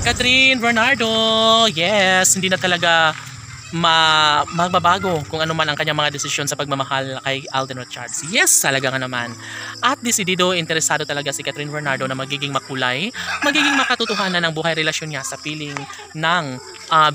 Catherine Bernardo, yes, hindi na talaga magbabago kung ano man ang kanyang mga desisyon sa pagmamahal kay Alden Richards. Yes, talaga nga naman. At desidido, interesado talaga si Catherine Bernardo na magiging makulay, magiging makatotohanan ng buhay relasyon niya sa piling ng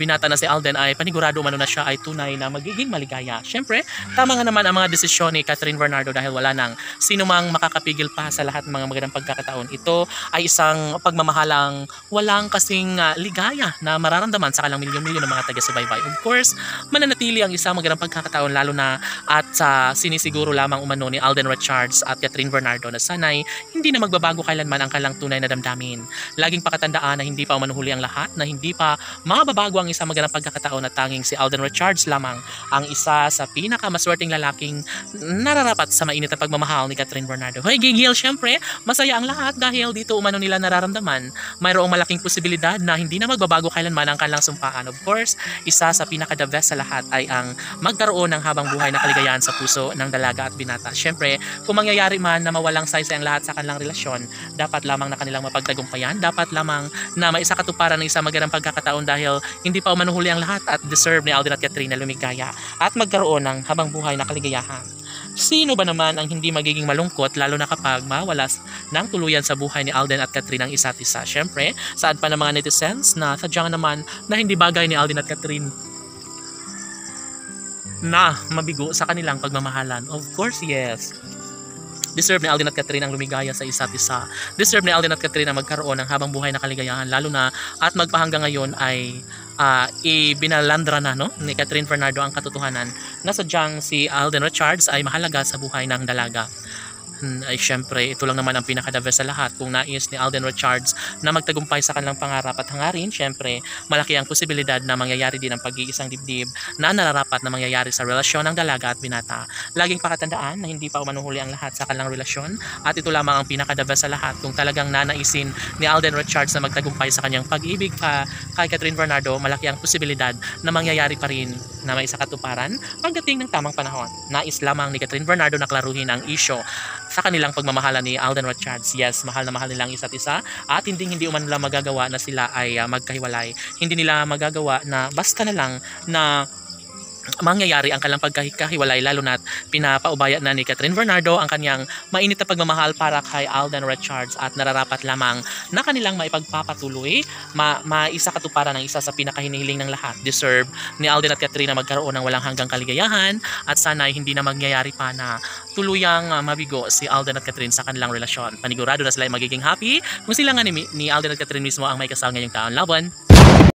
binata na si Alden ay panigurado umano na siya ay tunay na magiging maligaya. Siyempre, tama nga naman ang mga desisyon ni Catherine Bernardo dahil wala nang sino mang makakapigil pa sa lahat ng mga magandang pagkakataon. Ito ay isang pagmamahalang walang kasing ligaya na mararamdaman sa kalang milyon-milyon ng mga taga-subaybay. Of course, mananatili ang isang magandang pagkakataon lalo na at sinisiguro lamang umano ni Alden Richards at Catherine Bernardo na sanay hindi na magbabago kailanman ang kalang tunay na damdamin. Laging pakatandaan na hindi pa umanuhuli ang lahat, na hindi pa mababago ang isang magandang pagkakataon na tanging si Alden Richards lamang ang isa sa pinakamaswerteng lalaking nararapat sa mainit na pagmamahal ni Catherine Bernardo. Hoy Gigil, syempre masaya ang lahat dahil dito umano nila nararamdaman mayroong malaking posibilidad na hindi na magbabago kailanman ang kanilang sumpaan. Of course, isa sa pinaka-the best sa lahat ay ang magkaroon ng habang buhay na kaligayahan sa puso ng dalaga at binata. Syempre, kung mangyayari man na mawalang saysay ang lahat sa kanilang relasyon, dapat lamang na kanilang mapagtagumpayan, dapat lamang na maisakatuparan ng isang magandang pagkakataon dahil hindi pa umanuhuli ang lahat at deserve ni Alden at Catherine na lumigaya at magkaroon ng habang buhay na kaligayahan. Sino ba naman ang hindi magiging malungkot lalo na kapag mawalas ng tuluyan sa buhay ni Alden at Catherine ang isa't isa? Syempre, saan pa ng mga netizens na sadyang naman na hindi bagay ni Alden at Catherine na mabigo sa kanilang pagmamahalan? Of course, yes. Deserve ni Alden at Catherine ang lumigaya sa isa't isa. Deserve ni Alden at Catherine ang magkaroon ng habang buhay na kaligayahan lalo na at magpahanggang ngayon ay ibinalandra na ni Catherine Bernardo ang katotohanan na sadyang si Alden Richards ay mahalaga sa buhay ng dalaga. Ay syempre, ito lang naman ang pinaka-the best sa lahat. Kung nais ni Alden Richards na magtagumpay sa kanilang pangarap at hangarin, syempre, malaki ang posibilidad na mangyayari din ang pag-iisang dibdib na nararapat na mangyayari sa relasyon ng dalaga at binata. Laging pakatandaan na hindi pa umanuhuli ang lahat sa kanilang relasyon at ito lamang ang pinaka-the best sa lahat. Kung talagang nanaisin ni Alden Richards na magtagumpay sa kanyang pag-ibig kay Catherine Bernardo, malaki ang posibilidad na mangyayari pa rin na may isakatuparan pagdating ng tamang panahon. Nais lamang ni Catherine Bernardo na klaruhin ang isyo sa kanilang pagmamahala ni Alden Richards. Yes, mahal na mahal nilang isa't isa at hindi umano nila magagawa na sila ay magkahiwalay. Hindi nila magagawa na basta na lang na mangyayari ang kanilang pagkahiwalay lalo na't pinapaubaya na ni Catherine Bernardo ang kanyang mainit na pagmamahal para kay Alden Richards at nararapat lamang na kanilang maipagpapatuloy, maisakatuparan ng isa sa pinakahinihiling ng lahat. Deserve ni Alden at Catherine na magkaroon ng walang hanggang kaligayahan at sana hindi na mangyayari pa na tuluyang mabigo si Alden at Catherine sa kanilang relasyon. Panigurado na sila ay magiging happy kung sila nga ni Alden at Catherine mismo ang may kasal ngayong taon. Laban!